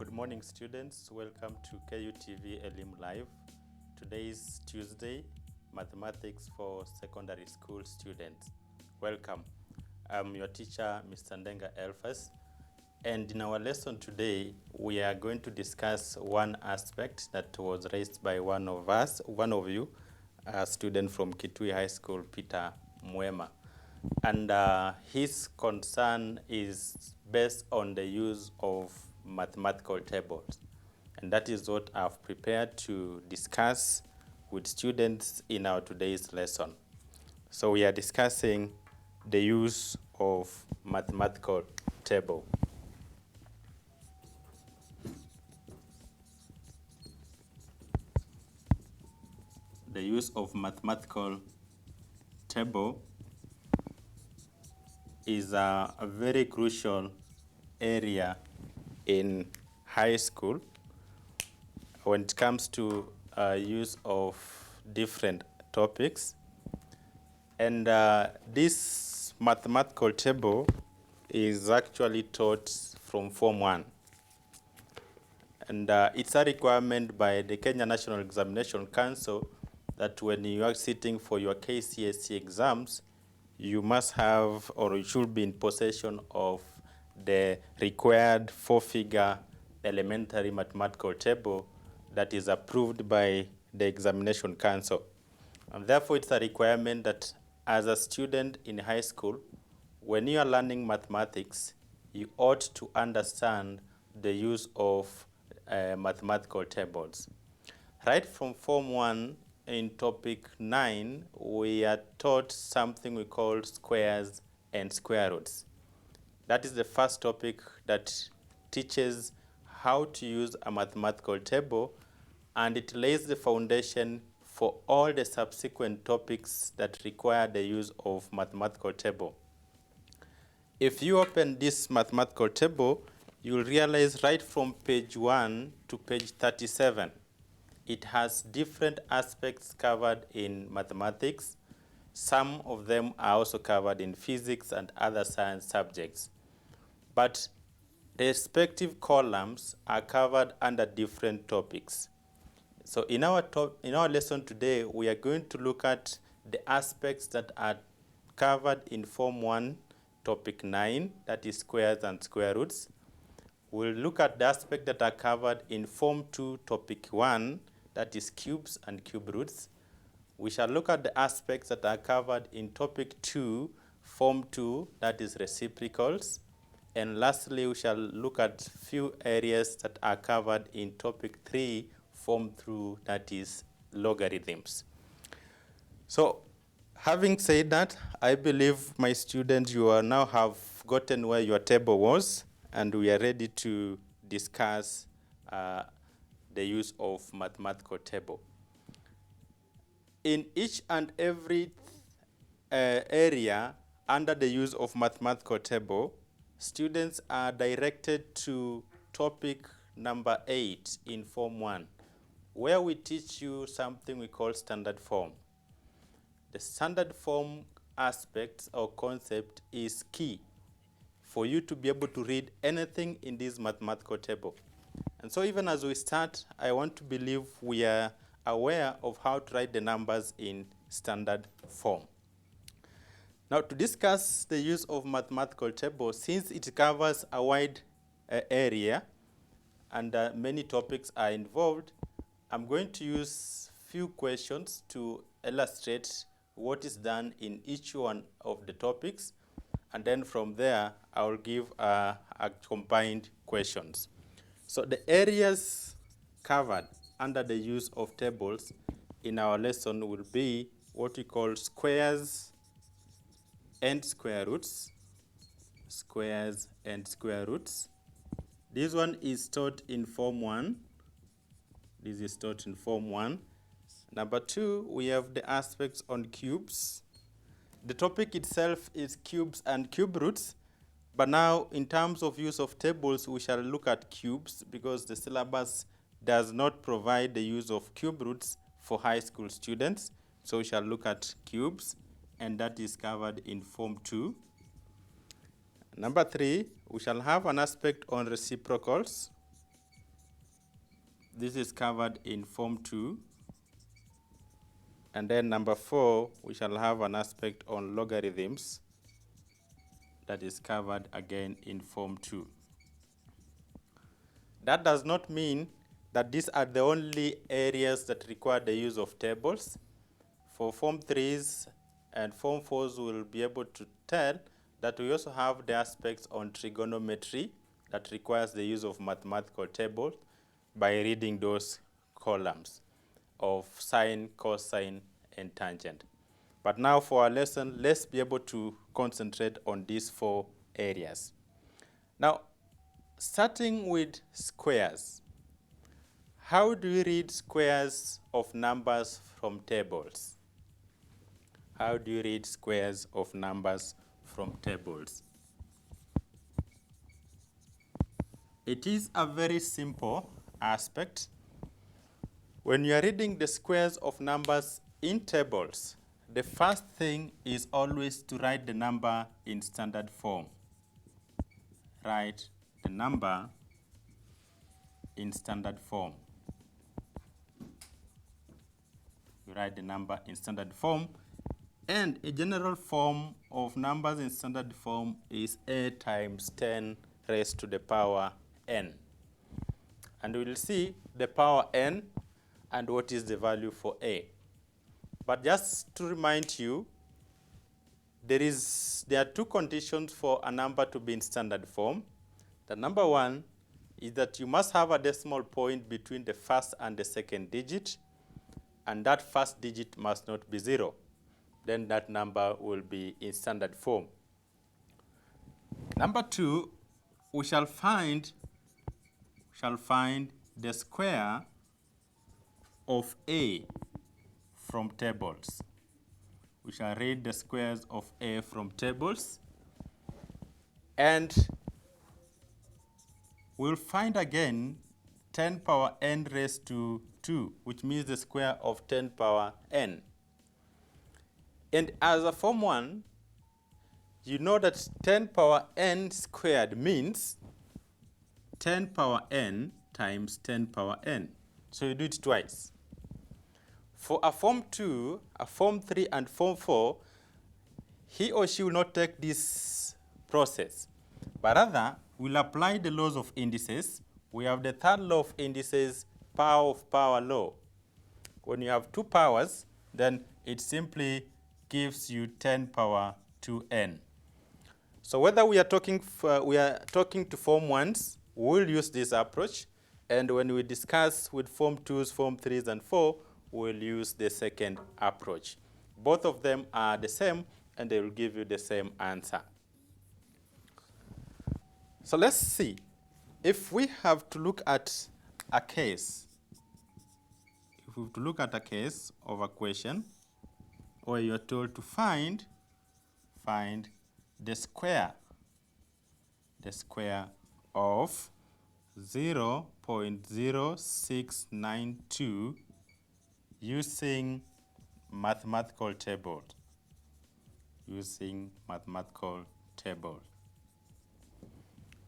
Good morning, students. Welcome to KUTV Elim Live. Today is Tuesday, Mathematics for Secondary School Students. Welcome. I'm your teacher, Mr. Ndenga Elphas. And in our lesson today, we are going to discuss one aspect that was raised by one of you, a student from Kitui High School, Peter Mwema. And his concern is based on the use of mathematical tables. And that is what I've prepared to discuss with students in our today's lesson. So we are discussing the use of mathematical table. The use of mathematical table is a very crucial area in high school when it comes to use of different topics. And this mathematical table is actually taught from Form 1. And it's a requirement by the Kenya National Examination Council that when you are sitting for your KCSE exams, you must have or you should be in possession of the required 4-figure elementary mathematical table that is approved by the Examination Council. And therefore, it's a requirement that as a student in high school, when you are learning mathematics, you ought to understand the use of mathematical tables. Right from Form 1 in topic 9, we are taught something we call squares and square roots. That is the first topic that teaches how to use a mathematical table, and it lays the foundation for all the subsequent topics that require the use of mathematical table. If you open this mathematical table, you'll realize right from page 1 to page 37, it has different aspects covered in mathematics. Some of them are also covered in physics and other science subjects. But the respective columns are covered under different topics. So in our lesson today, we are going to look at the aspects that are covered in Form 1, topic 9, that is squares and square roots. We'll look at the aspects that are covered in Form 2, topic 1, that is cubes and cube roots. We shall look at the aspects that are covered in topic 2, Form 2, that is reciprocals. And lastly, we shall look at few areas that are covered in topic 3, Form 2, that is logarithms. So, having said that, I believe my students, you are now have gotten where your table was, and we are ready to discuss the use of mathematical table. In each and every area under the use of mathematical table, students are directed to topic number 8 in Form 1, where we teach you something we call standard form. The standard form aspect or concept is key for you to be able to read anything in this mathematical table. And so even as we start, I want to believe we are aware of how to write the numbers in standard form. Now, to discuss the use of mathematical table, since it covers a wide area and many topics are involved, I'm going to use few questions to illustrate what is done in each one of the topics, and then from there, I will give a combined questions. So the areas covered under the use of tables in our lesson will be what we call squares and square roots. Squares and square roots. This one is taught in Form 1. This is taught in Form 1. Number 2, we have the aspects on cubes. The topic itself is cubes and cube roots. But now, in terms of use of tables, we shall look at cubes because the syllabus does not provide the use of cube roots for high school students. So we shall look at cubes, and that is covered in Form 2. Number 3, we shall have an aspect on reciprocals. this is covered in Form 2. And then number 4, we shall have an aspect on logarithms that is covered again in Form 2. That does not mean that these are the only areas that require the use of tables. For Form 3s and Form 4s, we will be able to tell that we also have the aspects on trigonometry that requires the use of mathematical tables by reading those columns of sine, cosine, and tangent. But now for our lesson, let's be able to concentrate on these 4 areas. Now, starting with squares. How do we read squares of numbers from tables? How do you read squares of numbers from tables? It is a very simple aspect. When you are reading the squares of numbers in tables, the first thing is always to write the number in standard form. Write the number in standard form. You write the number in standard form. And a general form of numbers in standard form is a times 10 raised to the power n. And we will see the power n and what is the value for a. But just to remind you, there are 2 conditions for a number to be in standard form. The number 1 is that you must have a decimal point between the first and the second digit, and that first digit must not be 0. Then that number will be in standard form. Number 2, we shall find the square of a from tables. We shall read the squares of a from tables. And we'll find again 10 power n raised to 2, which means the square of 10 power n. And as a Form 1, you know that 10 power n squared means 10 power n times 10 power n. So you do it twice. For a Form 2, a Form 3, and Form 4, he or she will not take this process, but rather will apply the laws of indices. We have the third law of indices, power of power law. When you have 2 powers, then it simply gives you 10 power 2n. So whether we are talking to Form 1s, we'll use this approach. And when we discuss with Form 2s, Form 3s, and 4, we'll use the second approach. Both of them are the same, and they will give you the same answer. So let's see. If we have to look at a case, of a question, or you're told to find the square of 0.0692 using mathematical table.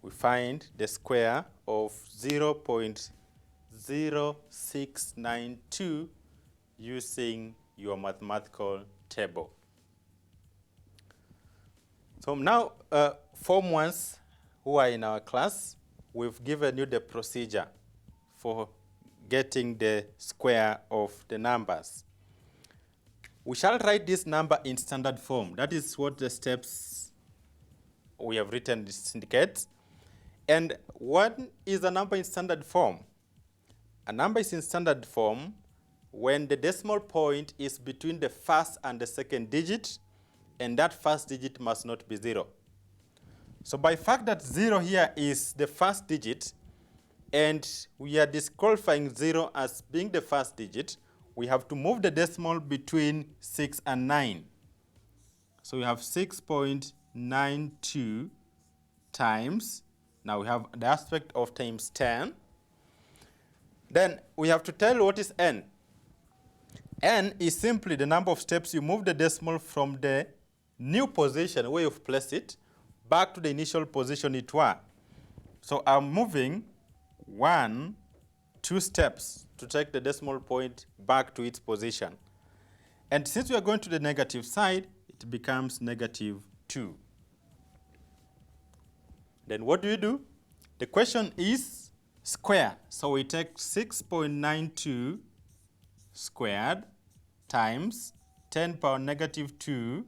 We find the square of 0.0692 using your mathematical table. So now, Form 1s who are in our class, we've given you the procedure for getting the square of the numbers. We shall write this number in standard form. That is what the steps we have written indicate. And what is a number in standard form? A number is in standard form when the decimal point is between the first and the second digit, and that first digit must not be 0. So by fact that 0 here is the first digit, and we are disqualifying 0 as being the first digit, we have to move the decimal between 6 and 9. So we have 6.92 times, now we have the aspect of times 10. Then we have to tell what is n. N is simply the number of steps you move the decimal from the new position where you've placed it back to the initial position it were. So I'm moving 1, 2 steps to take the decimal point back to its position. And since we are going to the negative side, it becomes -2. Then what do? The question is square. So we take 6.92 squared times 10 power -2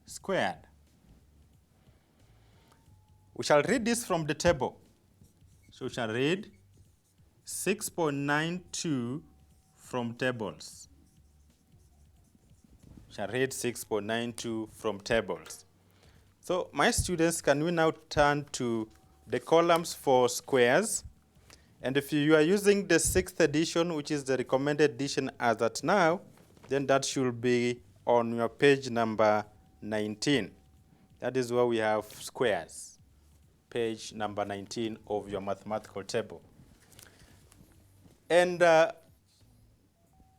squared. We shall read this from the table. So we shall read 6.92 from tables. We shall read 6.92 from tables. So my students, can we now turn to the columns for squares? And if you are using the 6th edition, which is the recommended edition as at now, then that should be on your page number 19. That is where we have squares, page number 19 of your mathematical table. And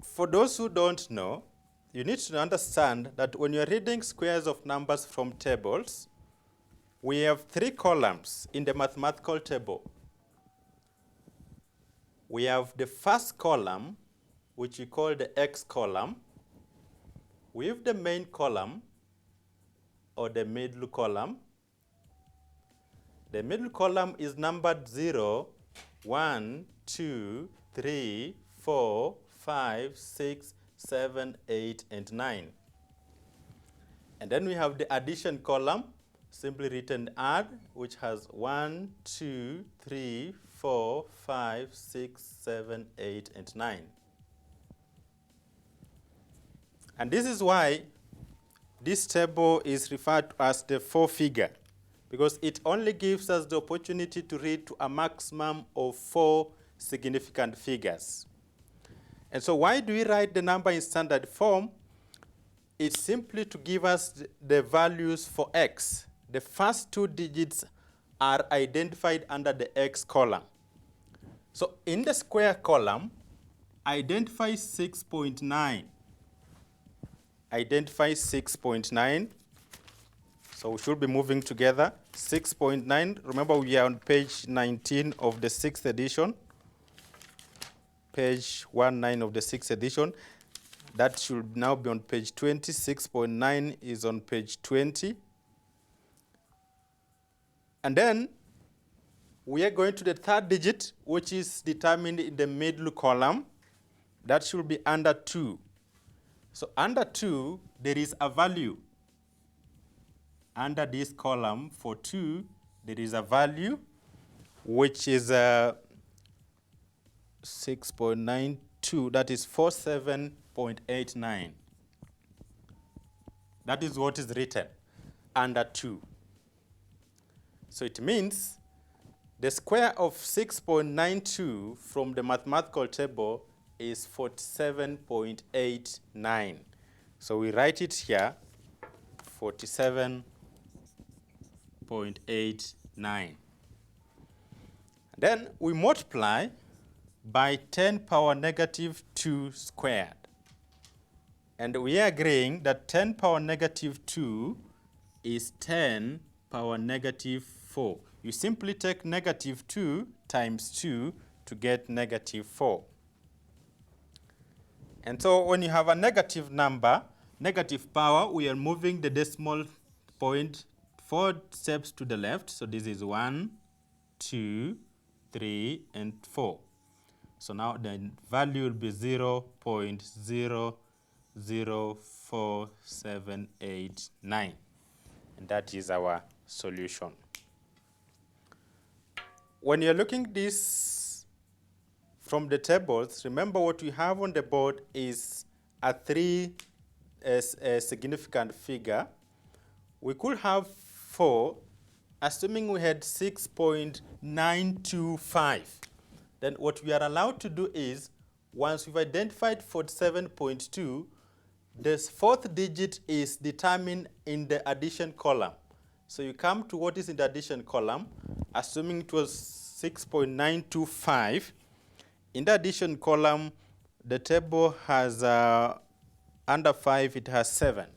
for those who don't know, you need to understand that when you're reading squares of numbers from tables, we have 3 columns in the mathematical table. We have the first column, which we call the X column. We have the main column, or the middle column. The middle column is numbered 0, 1, 2, 3, 4, 5, 6, 7, 8, and 9. And then we have the addition column, simply written add, which has 1, 2, 3, 4, 5, 6, 7, 8, and 9. And this is why this table is referred to as the 4-figure, because it only gives us the opportunity to read to a maximum of 4 significant figures. And so why do we write the number in standard form? It's simply to give us the values for x. The first 2 digits are identified under the X column. So in the square column, identify 6.9. Identify 6.9. So we should be moving together. 6.9. Remember, we are on page 19 of the 6th edition. Page 19 of the 6th edition. That should now be on page 20. 6.9 is on page 20. And then we are going to the 3rd digit, which is determined in the middle column. That should be under 2. So under 2, there is a value. Under this column for 2, there is a value, which is 6.92. That is 47.89. That is what is written under 2. So it means the square of 6.92 from the mathematical table is 47.89. So we write it here, 47.89. Then we multiply by 10 power -2 squared. And we are agreeing that 10 power -2 is 10 power -4. You simply take -2 times 2 to get -4. And so when you have a negative number, negative power, we are moving the decimal point 4 steps to the left. So this is 1, 2, 3, and 4. So now the value will be 0.004789. And that is our solution. When you're looking this from the tables, remember what we have on the board is a significant figure. We could have 4, assuming we had 6.925. Then what we are allowed to do is, once we've identified 47.2, this 4th digit is determined in the addition column. So you come to what is in the addition column, assuming it was 6.925. In the addition column, the table has under 5, it has 7.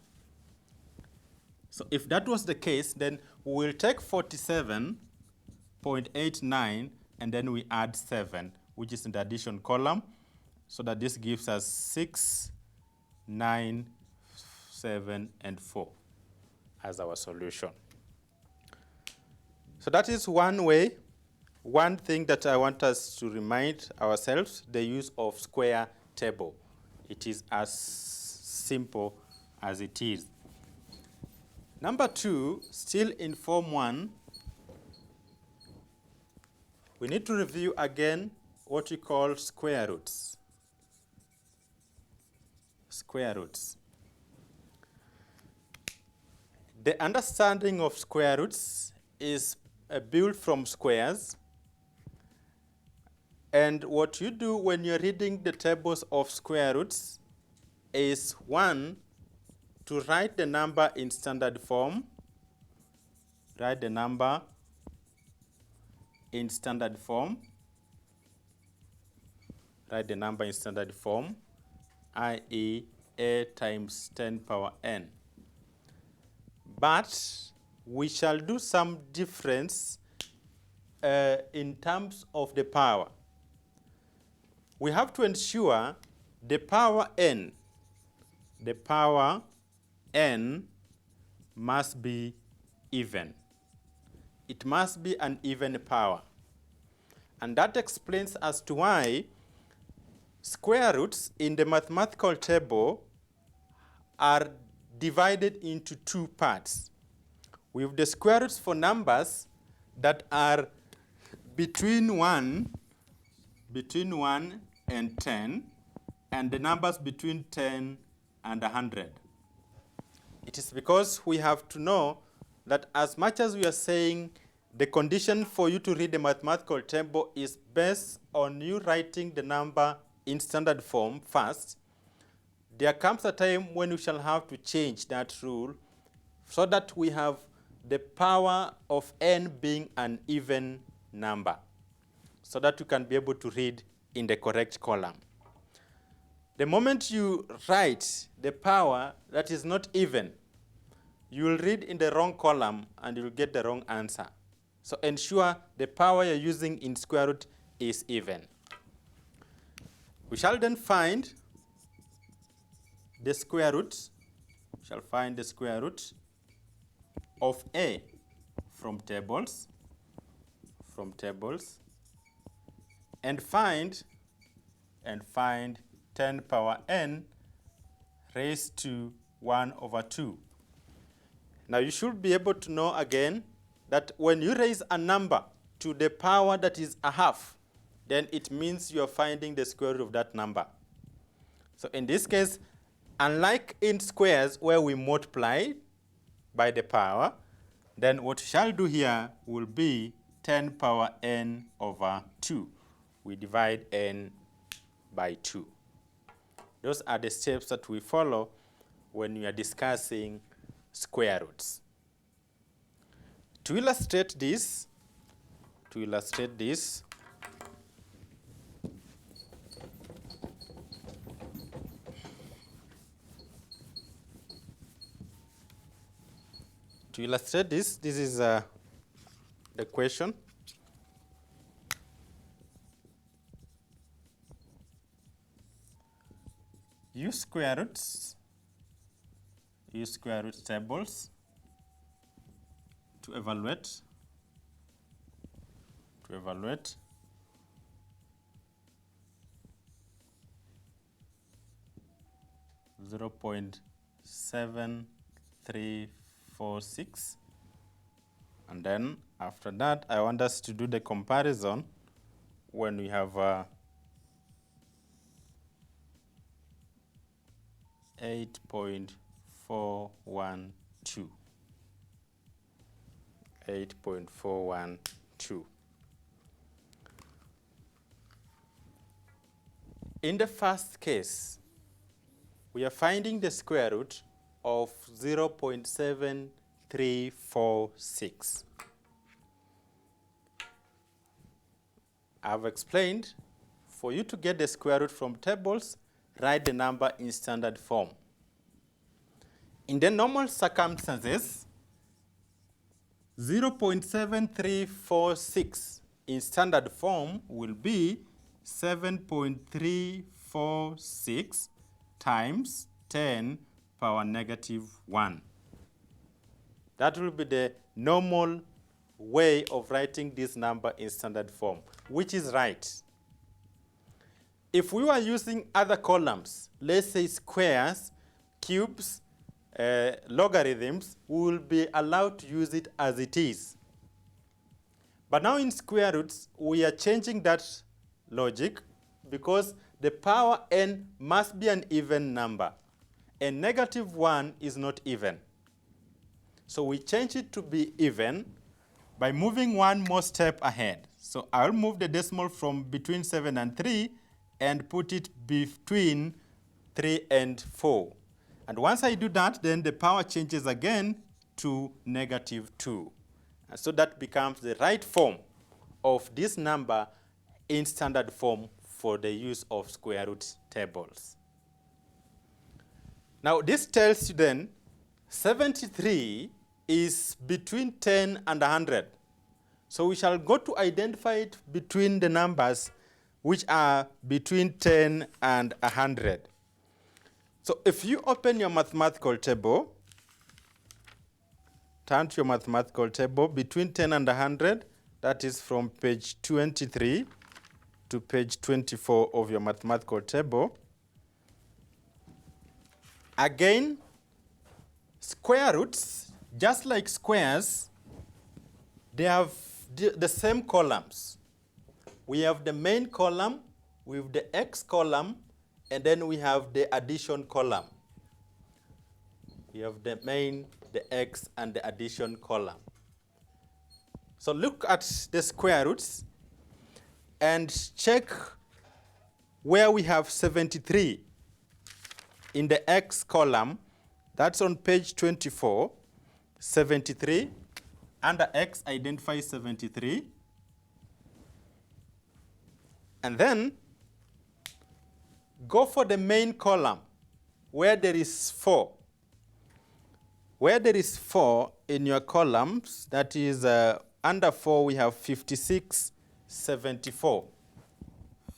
So if that was the case, then we will take 47.89 and then we add 7, which is in the addition column, so that this gives us 6, 9, 7, and 4 as our solution. So that is one way, one thing that I want us to remind ourselves, the use of square table. It is as simple as it is. Number 2, still in Form 1, we need to review again what we call square roots. Square roots. The understanding of square roots is built from squares. And what you do when you're reading the tables of square roots is, 1, to write the number in standard form. Write the number in standard form. Write the number in standard form, i.e. a times 10 power n. But we shall do some difference in terms of the power. We have to ensure the power n must be even. It must be an even power. And that explains as to why square roots in the mathematical table are divided into 2 parts. We have the square roots for numbers that are between 1 and 10, and the numbers between 10 and 100. It is because we have to know that as much as we are saying the condition for you to read the mathematical table is based on you writing the number in standard form first, there comes a time when we shall have to change that rule so that we have the power of n being an even number, so that you can be able to read in the correct column. The moment you write the power that is not even, you will read in the wrong column and you will get the wrong answer. So ensure the power you're using in square root is even. We shall then find the square root. We shall find the square root of a from tables, and find 10 power n raised to 1 over 2. Now you should be able to know again that when you raise a number to the power that is a half, then it means you are finding the square root of that number. So in this case, unlike in squares where we multiply by the power, then what we shall do here will be 10 power n over 2. We divide n by 2. Those are the steps that we follow when we are discussing square roots. To illustrate this, this is the question. Use square roots tables to evaluate 0.7346, and then after that I want us to do the comparison when we have 8.412. In the first case, we are finding the square root of 0.7346. I've explained, for you to get the square root from tables, write the number in standard form. In the normal circumstances, 0.7346 in standard form will be 7.346 times 10 power negative 1. That will be the normal way of writing this number in standard form, which is right. If we were using other columns, let's say squares, cubes, logarithms, we will be allowed to use it as it is. But now in square roots, we are changing that logic because the power n must be an even number. And negative 1 is not even. So we change it to be even by moving one more step ahead. So I'll move the decimal from between 7 and 3 and put it between 3 and 4. And once I do that, then the power changes again to negative 2. And so that becomes the right form of this number in standard form for the use of square root tables. Now this tells you then 73 is between 10 and 100. So we shall go to identify it between the numbers which are between 10 and 100. So if you open your mathematical table, turn to your mathematical table between 10 and 100, that is from page 23 to page 24 of your mathematical table. Again, square roots, just like squares, they have the same columns. We have the main column with the x column, and then we have the addition column. We have the main, the x, and the addition column. So look at the square roots and check where we have 73 in the x column. That's on page 24, 73. Under x, identify 73. And then go for the main column where there is 4. Where there is 4 in your columns, that is under 4, we have 56, 74.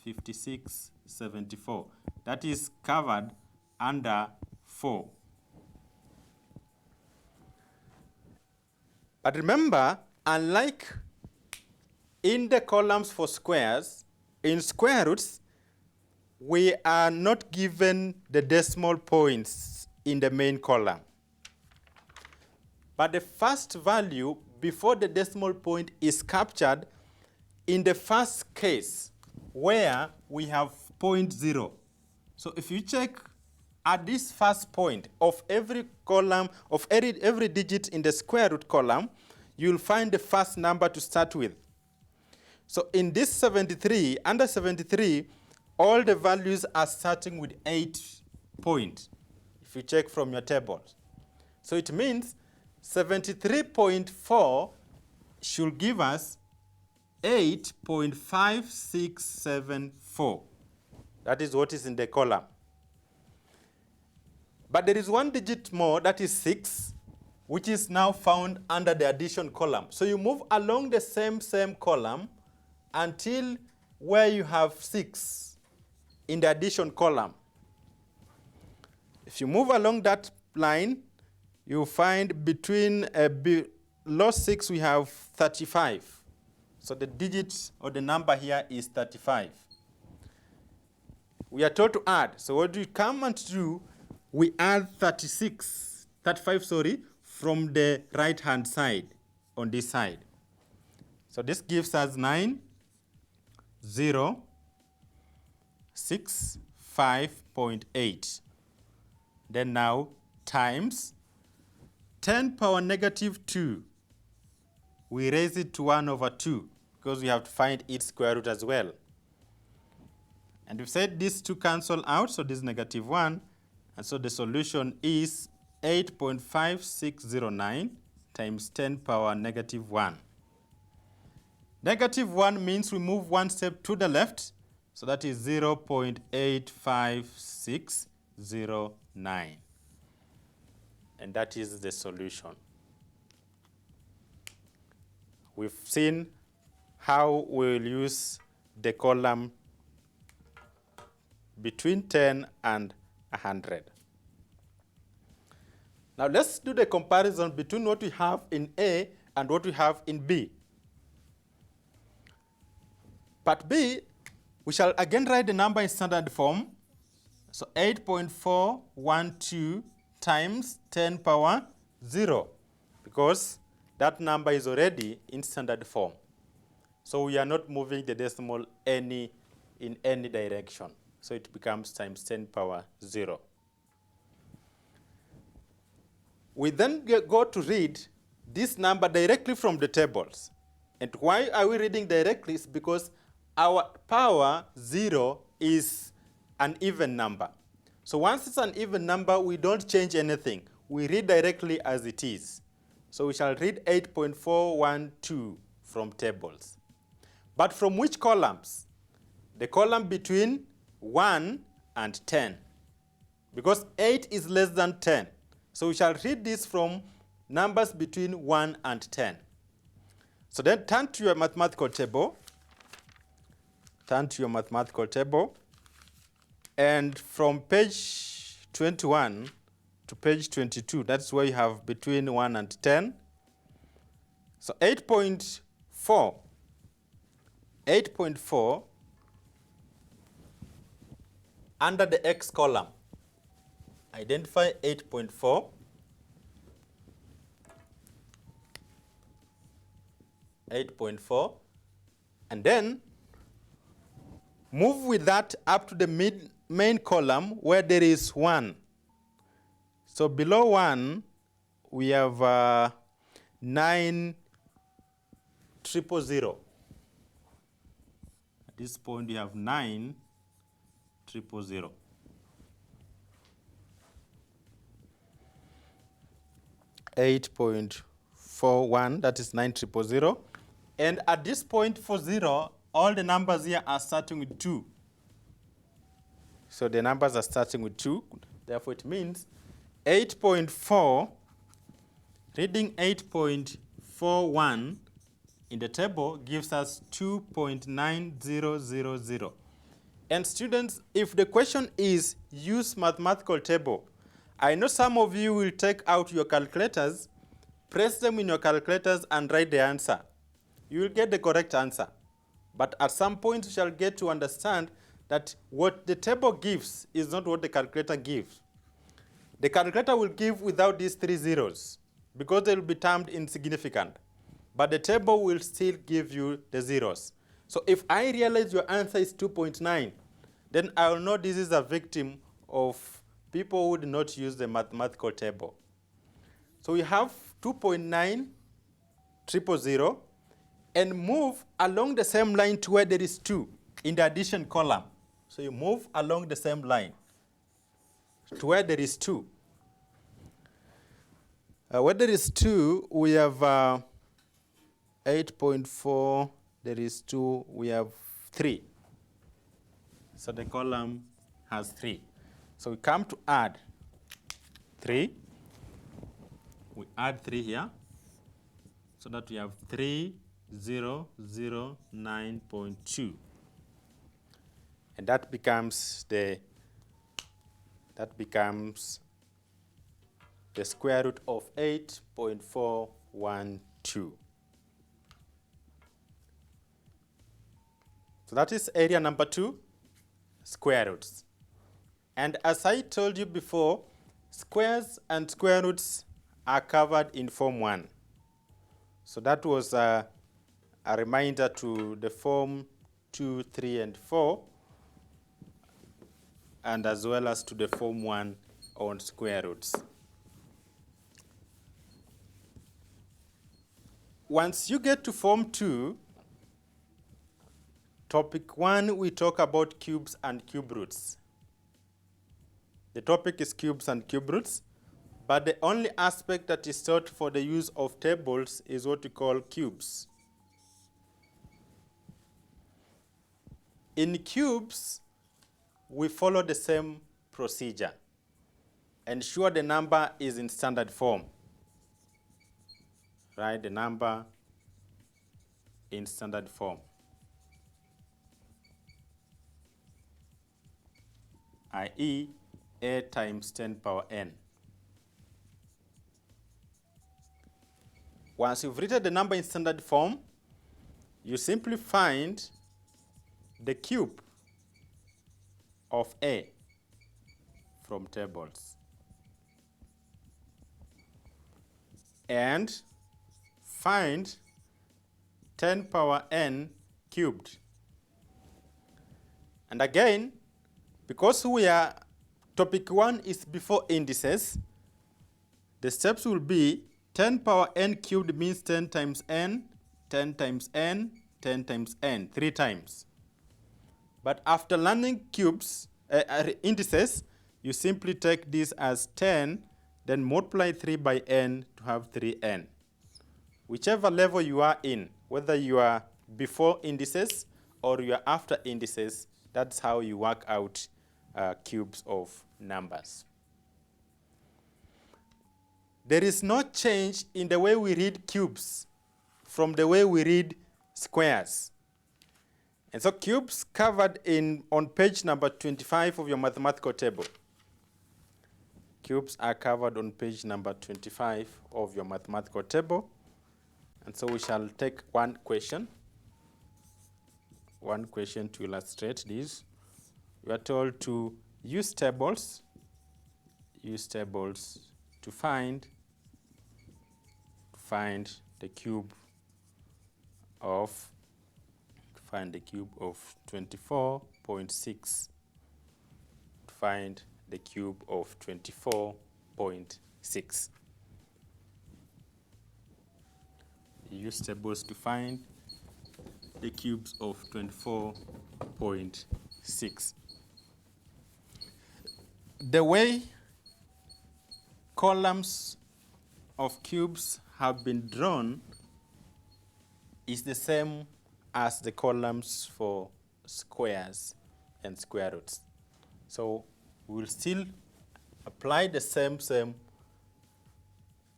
56, 74. That is covered under 4. But remember, unlike in the columns for squares, in square roots, we are not given the decimal points in the main column. But the first value before the decimal point is captured in the first case where we have 0.0. So if you check at this first point of every column, of every digit in the square root column, you'll find the first number to start with. So in this 73, under 73, all the values are starting with 8 points, if you check from your tables. So it means 73.4 should give us 8.5674. That is what is in the column. But there is one digit more, that is 6, which is now found under the addition column. So you move along the same column until where you have 6 in the addition column. If you move along that line, you find between below 6 we have 35. So the digit or the number here is 35. We are told to add. So what do we come and do? We add 35, from the right-hand side on this side. So this gives us 9, 0, 6, 5.8. Then now times 10 power negative 2. We raise it to 1 over 2 because we have to find its square root as well. And we've said these two cancel out, so this is negative 1. And so the solution is 8.5609 times 10 power negative 1. Negative 1 means we move one step to the left, so that is 0.85609. And that is the solution. We've seen how we'll use the column between 10 and 100. Now let's do the comparison between what we have in A and what we have in B. Part B, we shall again write the number in standard form. So 8.412 times 10 power 0, because that number is already in standard form. So we are not moving the decimal in any direction. So it becomes times 10 power 0. We then go to read this number directly from the tables. And why are we reading directly? It's because our power 0 is an even number. So once it's an even number, we don't change anything. We read directly as it is. So we shall read 8.412 from tables. But from which columns? The column between 1 and 10. Because 8 is less than 10. So we shall read this from numbers between 1 and 10. So then turn to your mathematical table. Turn to your mathematical table. And from page 21 to page 22, that's where you have between 1 and 10. So 8.4. 8.4 under the X column. Identify 8.4. 8.4. And then move with that up to the main column where there is 1. So below 1, we have 9,000. At this point, we have 9,000. 8.41, that is 9,000. And at this point for 0, all the numbers here are starting with 2. So the numbers are starting with 2. Therefore, it means 8.4, reading 8.41 in the table gives us 2.9000. And students, if the question is use mathematical table, I know some of you will take out your calculators, press them in your calculators and write the answer. You will get the correct answer. But at some point, you shall get to understand that what the table gives is not what the calculator gives. The calculator will give without these 3 zeros because they will be termed insignificant. But the table will still give you the zeros. So if I realize your answer is 2.9, then I will know this is a victim of people who would not use the mathematical table. So we have 2.900 and move along the same line to where there is 2 in the addition column. So you move along the same line to where there is 2. Where there is 2, we have 8.4, there is 2, we have 3. So the column has 3. So we come to add 3. We add 3 here, so that we have 3009.2. And that becomes the square root of 8.412. So that is area number 2, square roots. And as I told you before, squares and square roots are covered in Form 1. So that was a reminder to the Form 2, 3, and 4, and as well as to the Form 1 on square roots. Once you get to Form 2, Topic 1, we talk about cubes and cube roots. The topic is cubes and cube roots, but the only aspect that is taught for the use of tables is what we call cubes. In cubes, we follow the same procedure. Ensure the number is in standard form. Write the number in standard form. i.e. a times 10 power n. Once you've written the number in standard form, you simply find the cube of a from tables and find 10 power n cubed. And again, because topic 1 is before indices, the steps will be 10 power n cubed means 10 times n, 10 times n, 10 times n, 3 times. But after learning indices, you simply take this as 10, then multiply 3 by n to have 3n. Whichever level you are in, whether you are before indices or you are after indices, that's how you work out cubes of numbers. There is no change in the way we read cubes from the way we read squares. And so cubes covered on page number 25 of your mathematical table. Cubes are covered on page number 25 of your mathematical table. And so we shall take one question to illustrate this. We are told to use tables to find the cube of 24.6. Find the cube of 24.6. Use tables to find the cubes of 24.6. The way columns of cubes have been drawn is the same as the columns for squares and square roots. So we'll still apply the same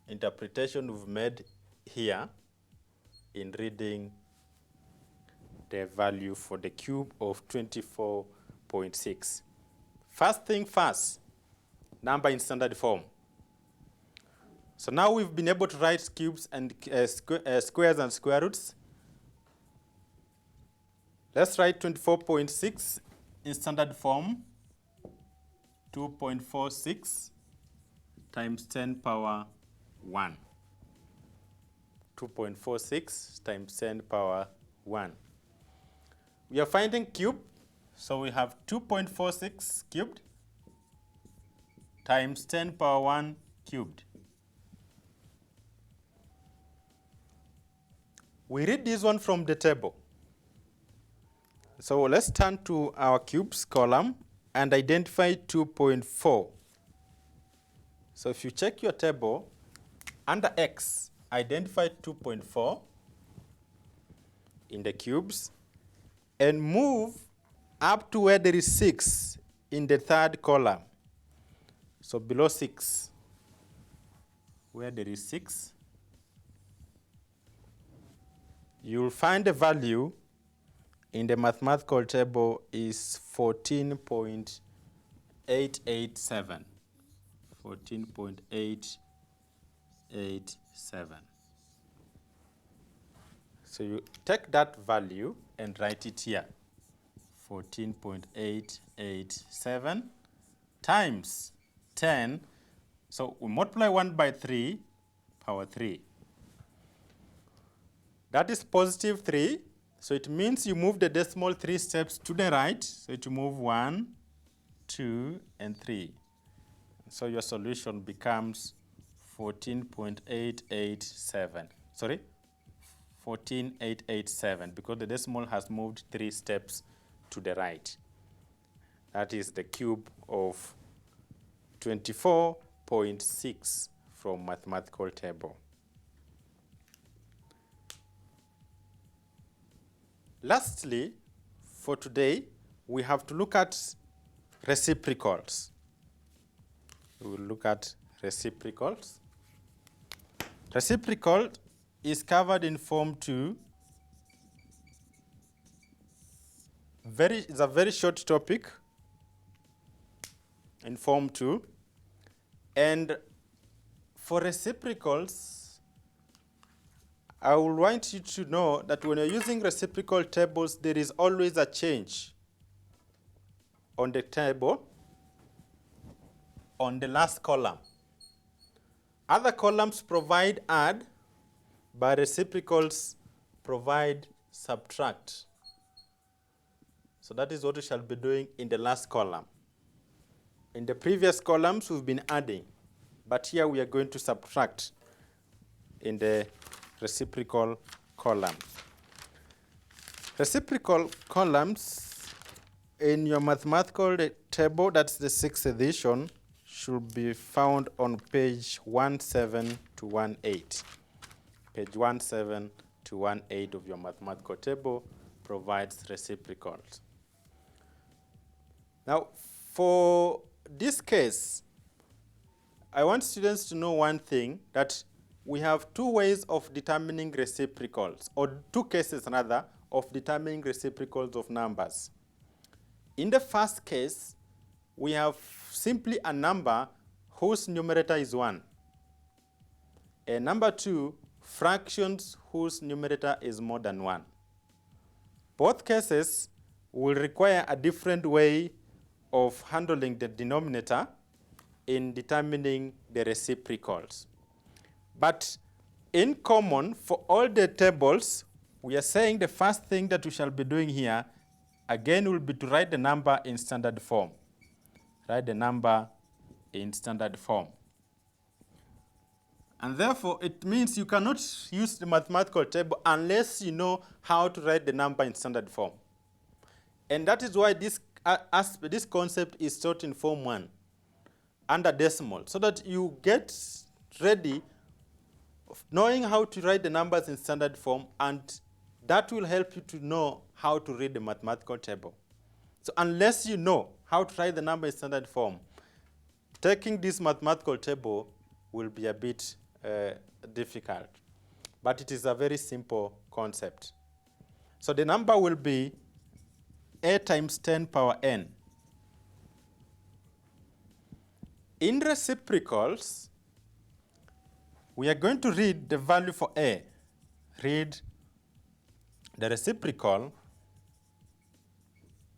interpretation we've made here in reading the value for the cube of 24.6. First thing first, number in standard form. So now we've been able to write cubes and squares and square roots. Let's write 24.6 in standard form. 2.46 times 10 power 1. 2.46 times 10 power 1. We are finding cube, so we have 2.46 cubed times 10 power 1 cubed. We read this one from the table. So let's turn to our cubes column and identify 2.4. So if you check your table, under X, identify 2.4 in the cubes and move up to where there is 6 in the third column. So below 6, where there is 6, you'll find the value in the mathematical table is 14.887. 14.887. So you take that value and write it here. 14.887 times 10. So we multiply 1 by 3, power 3. That is positive 3. So it means you move the decimal 3 steps to the right. So you move 1, 2, and 3. So your solution becomes 14.887. Sorry, 14.887 because the decimal has moved 3 steps to the right. That is the cube of 24.6 from mathematical table. Lastly, for today, we have to look at reciprocals. We will look at reciprocals. Reciprocal is covered in Form 2. It's a very short topic. in Form 2. And for reciprocals, I would want you to know that when you're using reciprocal tables, there is always a change on the table on the last column. Other columns provide add, but reciprocals provide subtract. So that is what we shall be doing in the last column. In the previous columns, we've been adding, but here we are going to subtract in the reciprocal column. Reciprocal columns in your mathematical table, that's the 6th edition, should be found on page 17 to 18. Page 17 to 18 of your mathematical table provides reciprocals. Now, for this case, I want students to know one thing, that we have two ways of determining reciprocals, or two cases rather, of determining reciprocals of numbers. In the first case, we have simply a number whose numerator is 1. And number 2, fractions whose numerator is more than 1. Both cases will require a different way of handling the denominator in determining the reciprocals. But in common for all the tables, we are saying the first thing that we shall be doing here, again, will be to write the number in standard form. Write the number in standard form. And therefore, it means you cannot use the mathematical table unless you know how to write the number in standard form. And that is why this concept is taught in Form 1 under decimal, so that you get ready knowing how to write the numbers in standard form, and that will help you to know how to read the mathematical table. So unless you know how to write the number in standard form, taking this mathematical table will be a bit difficult. But it is a very simple concept. So the number will be a times 10 power n. In reciprocals, we are going to read the value for a. Read the reciprocal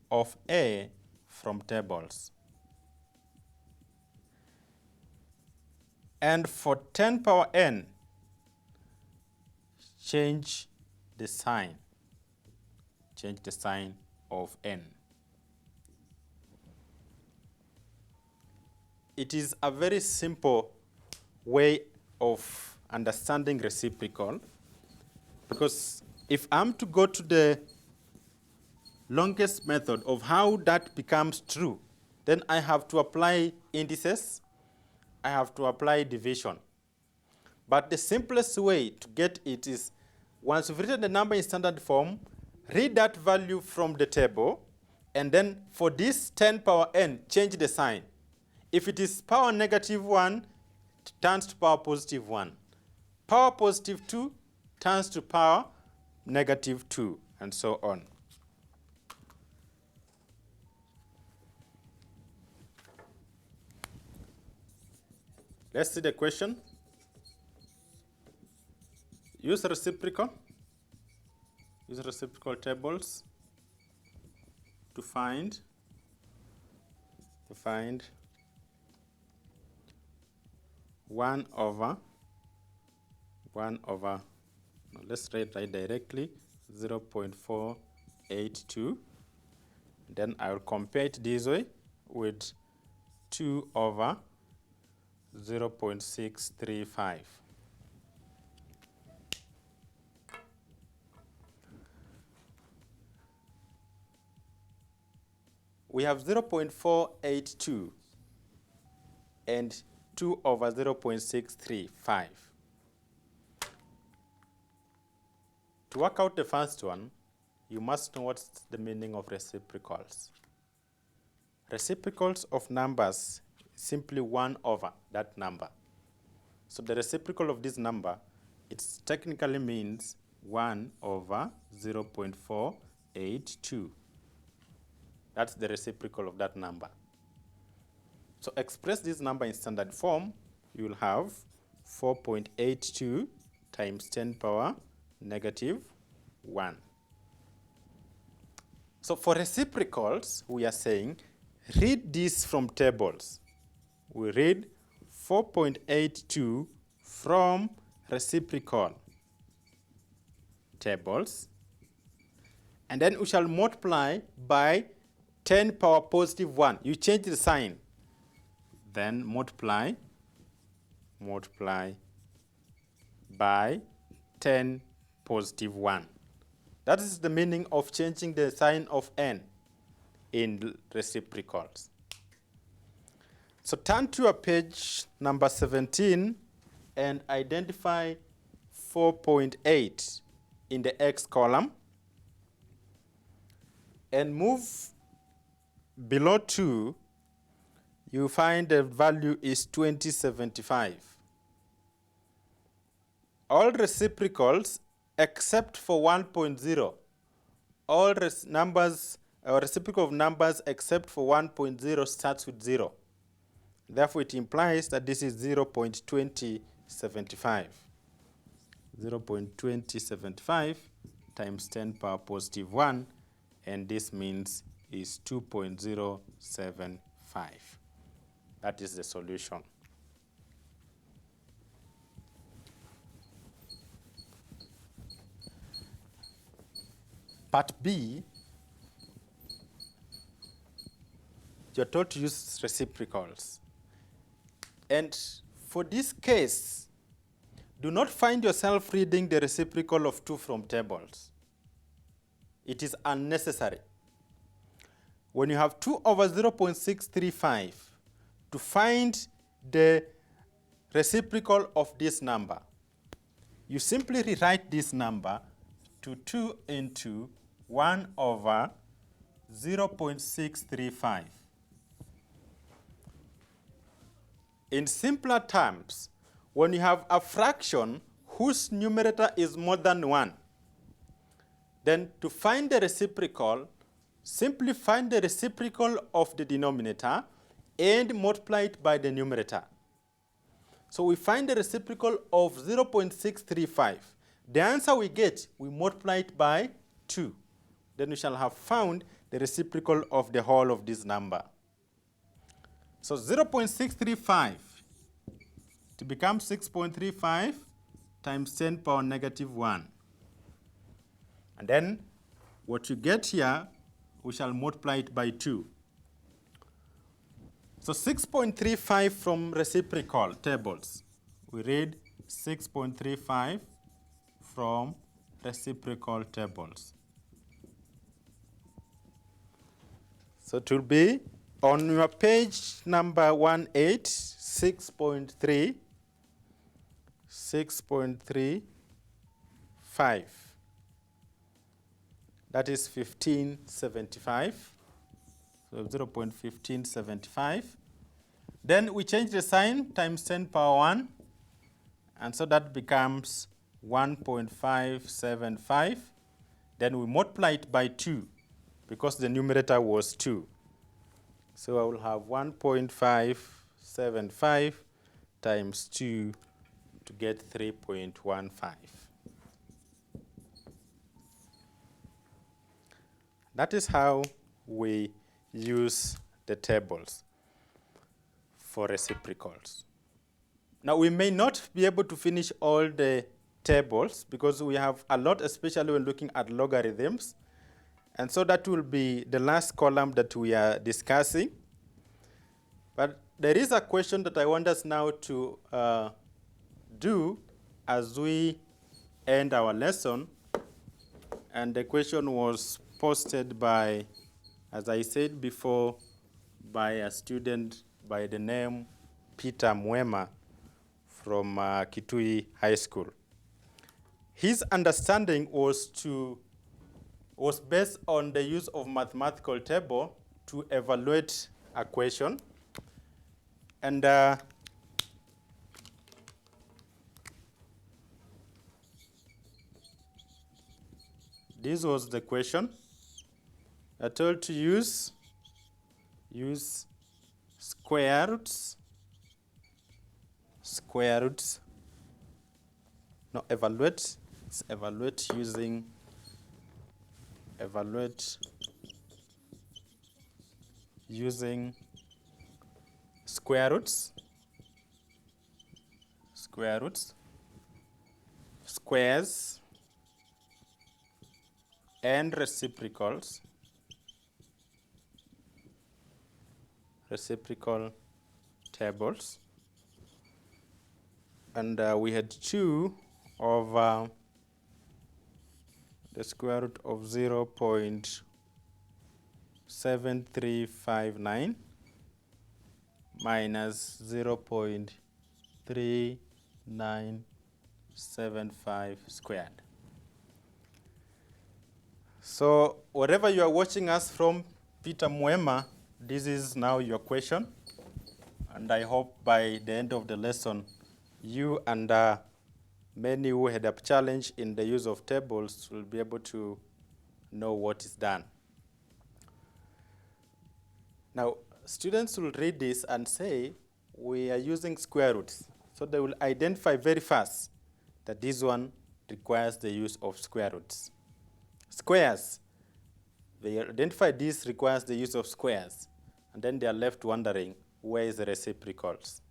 of a from tables. And for 10 power n, change the sign. Change the sign of n. It is a very simple way of understanding reciprocal, because if I'm to go to the longest method of how that becomes true, then I have to apply indices, I have to apply division. But the simplest way to get it is, once you've written the number in standard form, read that value from the table, and then for this 10 power n, change the sign. If it is power negative 1, it turns to power positive 1. Power positive 2 turns to power negative 2, and so on. Let's see the question. Use reciprocal tables to find 1 over, let's write directly, 0.482. Then I will compare it this way with 2 over 0.635. We have 0.482 and 2 over 0.635. To work out the first one, you must know what's the meaning of reciprocals. Reciprocals of numbers is simply 1 over that number. So the reciprocal of this number, it technically means 1 over 0.482. That's the reciprocal of that number. So express this number in standard form, you will have 4.82 times 10 power negative 1. So for reciprocals, we are saying, read this from tables. We read 4.82 from reciprocal tables, and then we shall multiply by 10 power positive 1. You change the sign. Then multiply by 10 positive 1. That is the meaning of changing the sign of n in reciprocals. So turn to your page number 17 and identify 4.8 in the x column, and move below 2. You find the value is 2075. All reciprocals except for 1.0, all numbers or reciprocal of numbers except for 1.0 starts with 0. Therefore, it implies that this is 0.2075. 0.2075 times 10 power positive 1, and this means is 2.075. That is the solution. Part B, you're told to use reciprocals. And for this case, do not find yourself reading the reciprocal of 2 from tables. It is unnecessary. When you have 2 over 0.635, to find the reciprocal of this number, you simply rewrite this number to 2 into 1 over 0.635. In simpler terms, when you have a fraction whose numerator is more than 1, then to find the reciprocal, simply find the reciprocal of the denominator and multiply it by the numerator. So we find the reciprocal of 0.635. The answer we get, we multiply it by 2. Then we shall have found the reciprocal of the whole of this number. So 0.635 to become 6.35 times 10 power negative 1. And then what you get here, we shall multiply it by 2. So 6.35 from reciprocal tables. We read 6.35 from reciprocal tables. So it will be on your page number 18, 6.3, 6.35. That is 1575. So 0.1575. Then we change the sign times 10 power 1. And so that becomes 1.575. Then we multiply it by 2 because the numerator was 2. So I will have 1.575 times 2 to get 3.15. That is how we use the tables for reciprocals. Now, we may not be able to finish all the tables because we have a lot, especially when looking at logarithms. And so that will be the last column that we are discussing. But there is a question that I want us now to do as we end our lesson. And the question was posted by, as I said before, by a student by the name Peter Mwema from KUTV High School. His understanding was based on the use of mathematical table to evaluate a question. And this was the question. I told to use square roots, no, evaluate, it's evaluate using square roots, squares, and reciprocals, reciprocal tables. And we had 2 over the square root of 0.7359 minus 0.3975 squared. So wherever you are watching us from, Peter Mwema, this is now your question. And I hope by the end of the lesson, you and many who had a challenge in the use of tables will be able to know what is done. Now, students will read this and say, we are using square roots. So they will identify very fast that this one requires the use of square roots. Squares, they identify this requires the use of squares. And then they are left wondering, where is the reciprocals?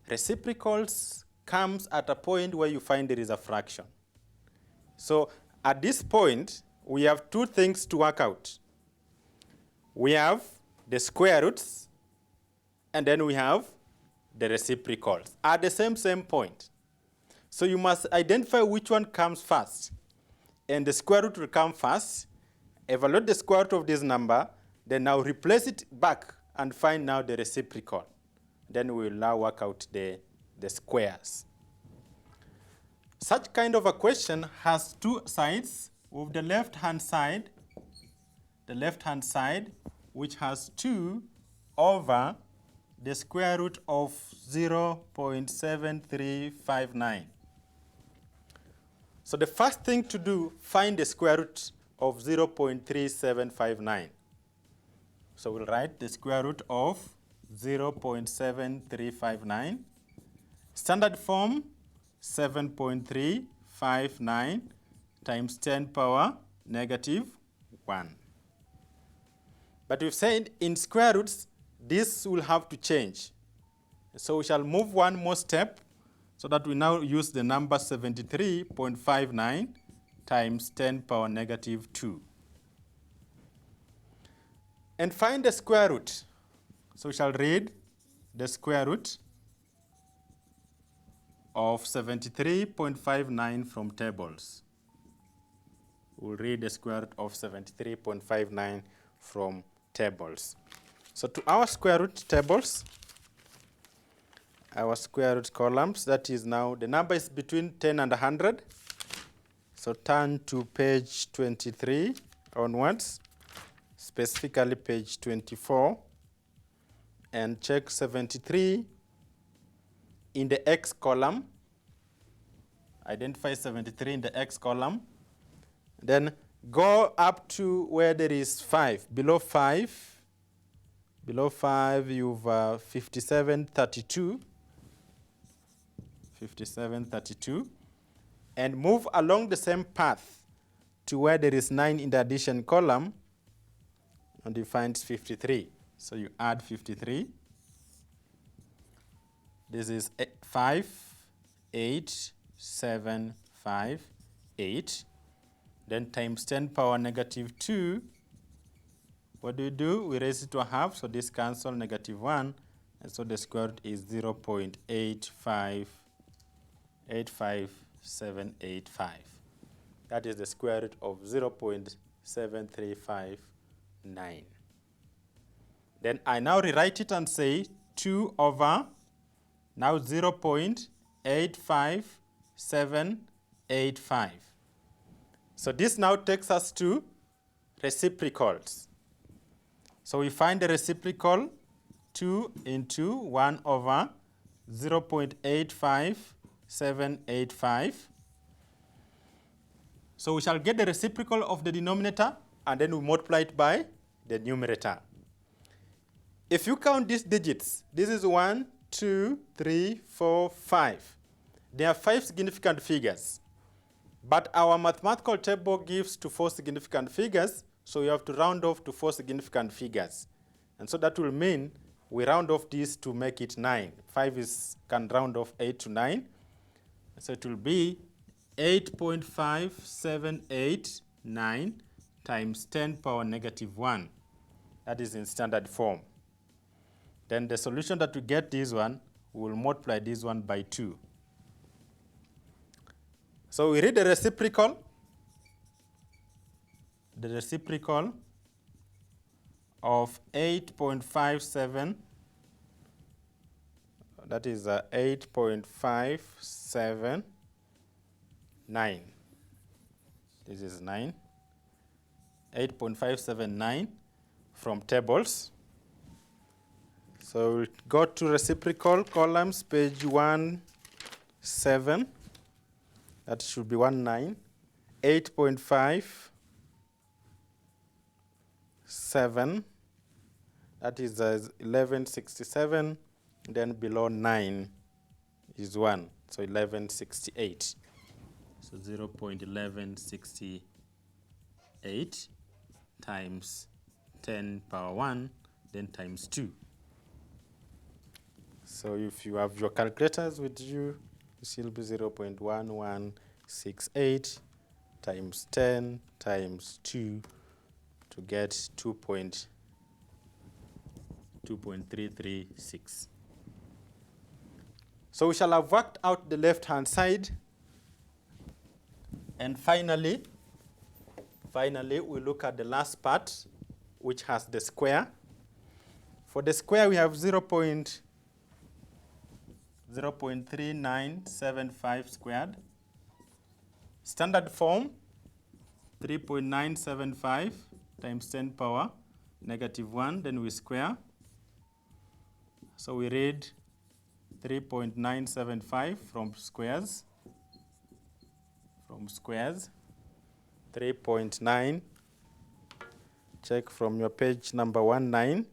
Reciprocals comes at a point where you find there is a fraction. So at this point, we have 2 things to work out. We have the square roots, and then we have the reciprocals at the same point. So you must identify which one comes first. And the square root will come first, evaluate the square root of this number, then now replace it back and find now the reciprocal. Then we will now work out the squares. Such kind of a question has 2 sides. With the left-hand side, which has 2 over the square root of 0.7359. So the first thing to do, find the square root of 0.3759. So we'll write the square root of 0.7359. Standard form, 7.359 times 10 power negative 1. But we've said in square roots, this will have to change. So we shall move one more step so that we now use the number 73.59 times 10 power negative 2. And find the square root. So we shall read the square root of 73.59 from tables. We'll read the square root of 73.59 from tables. So to our square root tables, our square root columns, that is now, the number is between 10 and 100. So turn to page 23 onwards, specifically page 24, and check 73 in the X column. Identify 73 in the X column. Then go up to where there is 5. Below 5, you've 5732. 5732. And move along the same path to where there is 9 in the addition column, and you find 53. So you add 53. This is 5, 8, 7, 5, 8. Then times 10 power negative 2. What do? We raise it to a half, so this cancels negative 1. And so the square root is 0.85785. That is the square root of 0.7359. Then I now rewrite it and say 2 over now 0.85785. So this now takes us to reciprocals. So we find the reciprocal 2 into 1 over 0.85785. So we shall get the reciprocal of the denominator, and then we multiply it by the numerator. If you count these digits, this is 1, 2, 3, 4, 5. There are 5 significant figures. But our mathematical table gives to 4 significant figures, so you have to round off to 4 significant figures. And so that will mean we round off this to make it 9. 5 can round off 8 to 9. So it will be 8.5789 times 10 power negative 1. That is in standard form. Then the solution that we get this one, we will multiply this one by 2. So we read the reciprocal. The reciprocal of 8.57, that is 8.579. This is 9. 8.579 from tables. So we'll go to reciprocal columns, page 17. That should be 19. 8.57. That is 1167. Then below 9 is 1. So 1168. So 0.1168 times 10 power 1, then times 2. So if you have your calculators with you, it will be 0.1168 times 10 times 2 to get 2.336. So we shall have worked out the left-hand side. And finally, we look at the last part, which has the square. For the square, we have 0.3975 squared. Standard form, 3.975 times 10 power negative 1, then we square. So we read 3.975 from squares. 3.9. Check from your page number 19.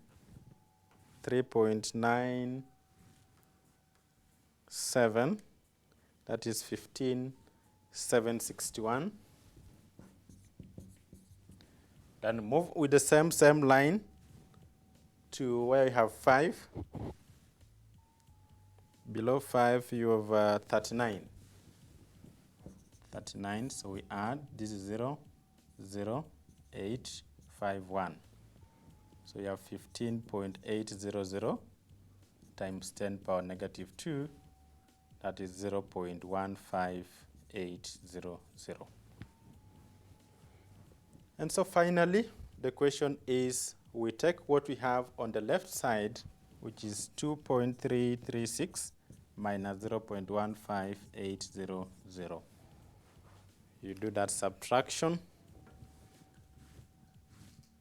3.97. That is 15,761. Then move with the same line to where you have 5. Below 5, you have 39. 39, so we add, this is 0, 0, 8, 5, 1. So you have 15.800 times 10 power negative 2, that is 0.15800. And so finally, the question is, we take what we have on the left side, which is 2.336 minus 0.15800. You do that subtraction,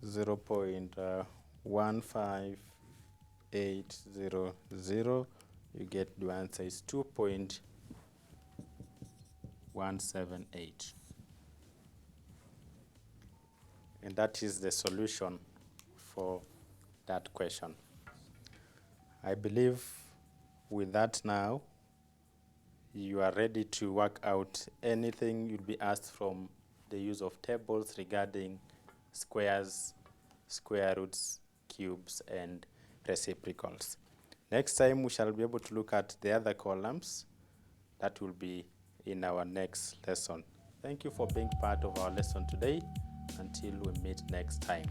0.15800, you get the answer is 2.178. And that is the solution for that question. I believe with that now, you are ready to work out anything you'll be asked from the use of tables regarding squares, square roots, cubes, and reciprocals. Next time, we shall be able to look at the other columns. That will be in our next lesson. Thank you for being part of our lesson today. Until we meet next time.